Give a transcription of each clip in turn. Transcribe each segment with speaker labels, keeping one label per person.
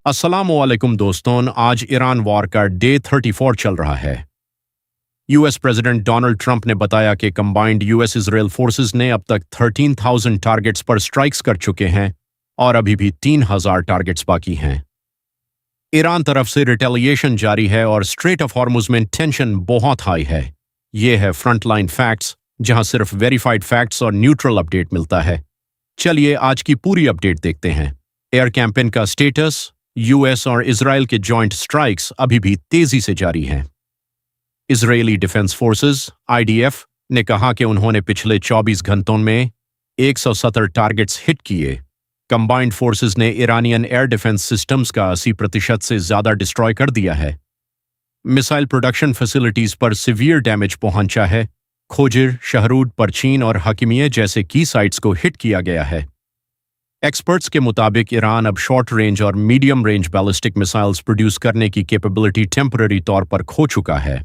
Speaker 1: अस्सलामुअलैकुम दोस्तों, आज ईरान वॉर का डे 34 चल रहा है। यूएस प्रेसिडेंट डोनाल्ड ट्रंप ने बताया कि कंबाइंड यूएस इजराइल फोर्सेस ने अब तक 13,000 टारगेट्स पर स्ट्राइक्स कर चुके हैं और अभी भी 3,000 टारगेट्स बाकी हैं। ईरान तरफ से रिटेलिएशन जारी है और स्ट्रेट ऑफ हॉर्मुज में टेंशन बहुत हाई है। ये है फ्रंटलाइन फैक्ट्स, जहां सिर्फ वेरीफाइड फैक्ट्स और न्यूट्रल अपडेट मिलता है। चलिए आज की पूरी अपडेट देखते हैं। एयर कैंपेन का स्टेटस। यूएस और इजराइल के जॉइंट स्ट्राइक्स अभी भी तेजी से जारी हैं। इजरायली डिफेंस फोर्सेस आईडीएफ ने कहा कि उन्होंने पिछले 24 घंटों में 170 टारगेट्स हिट किए। कंबाइंड फोर्सेस ने ईरानियन एयर डिफेंस सिस्टम्स का 80% से ज्यादा डिस्ट्रॉय कर दिया है। मिसाइल प्रोडक्शन फैसिलिटीज पर सिवियर डैमेज पहुंचा है। खोजिर, शहरूड, परचीन और हकीमिया जैसे की साइट्स को हिट किया गया है। एक्सपर्ट्स के मुताबिक ईरान अब शॉर्ट रेंज और medium range ballistic missiles produce करने की कैपेबिलिटी टेम्पररी तौर पर खो चुका है।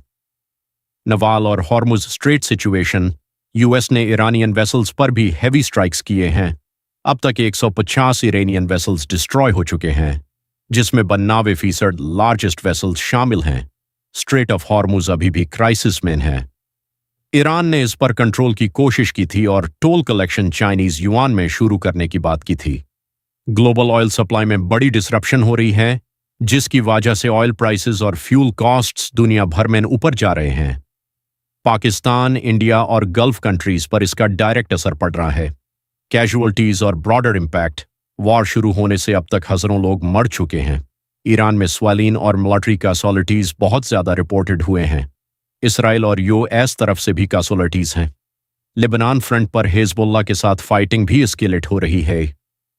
Speaker 1: नवाल और हॉर्मुज स्ट्रेट सिचुएशन। यूएस ने ईरानियन वेसल्स पर भी हैवी स्ट्राइक्स किए हैं। अब तक 150 ईरानियन वेसल्स डिस्ट्रॉय हो चुके हैं, जिसमें 92% लार्जेस्ट वेसल्स शामिल हैं। स्ट्रेट ऑफ हॉर्मुज अभी भी क्राइसिस में है। ईरान ने इस पर कंट्रोल की कोशिश की थी और टोल कलेक्शन चाइनीज युआन में शुरू करने की बात की थी। ग्लोबल ऑयल सप्लाई में बड़ी डिसरप्शन हो रही है, जिसकी वजह से ऑयल प्राइसेस और फ्यूल कॉस्ट्स दुनिया भर में ऊपर जा रहे हैं। पाकिस्तान, इंडिया और गल्फ कंट्रीज पर इसका डायरेक्ट असर पड़ रहा है। कैजुअल्टीज और ब्रॉडर इम्पैक्ट। वॉर शुरू होने से अब तक हजारों लोग मर चुके हैं। ईरान में स्वेलिन और मिलिट्री कैजुअल्टीज बहुत ज्यादा रिपोर्टेड हुए हैं। इसराइल और यूएस तरफ से भी कैजुअल्टीज हैं। लेबनान फ्रंट पर हिजबुल्लाह के साथ फाइटिंग भी एस्केलेट हो रही है।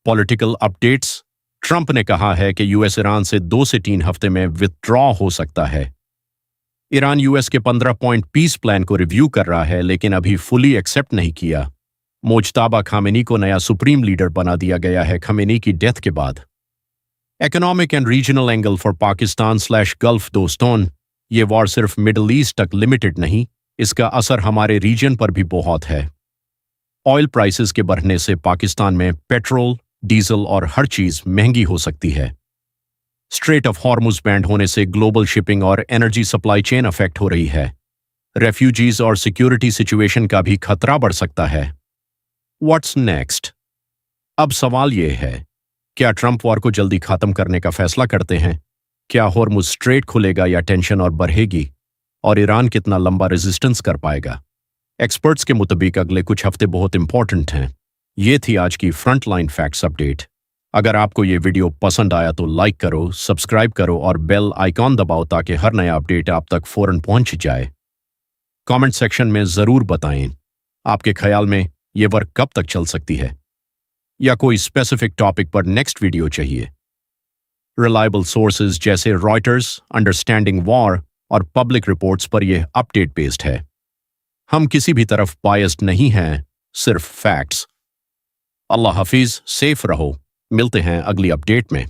Speaker 1: Political updates. ट्रंप ने कहा है कि यूएस ईरान से 2 से 3 हफ्ते में विथड्रॉ हो सकता है। ईरान यूएस के 15 पॉइंट पीस प्लान को रिव्यू कर रहा है, लेकिन अभी फुली एक्सेप्ट नहीं किया। मुज्तबा खामेनी को नया सुप्रीम लीडर बना दिया गया है खामेनी की डेथ के बाद। Economic and regional angle for Pakistan Gulf. दोस्तों, ये वॉर सिर्फ मिडल ईस्ट तक लिमिटेड नहीं, इसका असर हमारे रीजन पर भी बहुत है। ऑयल प्राइसेस के बढ़ने से पाकिस्तान में पेट्रोल, डीजल और हर चीज महंगी हो सकती है। स्ट्रेट ऑफ हॉर्मुज बैंड होने से ग्लोबल शिपिंग और एनर्जी सप्लाई चेन अफेक्ट हो रही है। रेफ्यूजीज और सिक्योरिटी सिचुएशन का भी खतरा बढ़ सकता है। What's next? अब सवाल यह है, क्या ट्रंप वॉर को जल्दी खत्म करने का फैसला करते हैं? क्या हॉर्मुज स्ट्रेट खुलेगा या टेंशन और बढ़ेगी? और ईरान कितना लंबा रेजिस्टेंस कर पाएगा? एक्सपर्ट्स के मुताबिक अगले कुछ हफ्ते बहुत इंपॉर्टेंट हैं। ये थी आज की फ्रंटलाइन फैक्ट्स अपडेट। अगर आपको ये वीडियो पसंद आया तो लाइक करो, सब्सक्राइब करो और बेल आइकॉन दबाओ ताकि हर नया अपडेट आप तक फौरन पहुंच जाए। कमेंट सेक्शन में जरूर बताएं, आपके ख्याल में ये वर्क कब तक चल सकती है, या कोई स्पेसिफिक टॉपिक पर नेक्स्ट वीडियो चाहिए। रिलायबल सोर्सेज जैसे रॉयटर्स, अंडरस्टैंडिंग वॉर और पब्लिक रिपोर्ट्स पर यह अपडेट बेस्ड है। हम किसी भी तरफ बायस्ड नहीं हैं, सिर्फ फैक्ट्स। अल्लाह हाफिज, सेफ रहो। मिलते हैं अगली अपडेट में।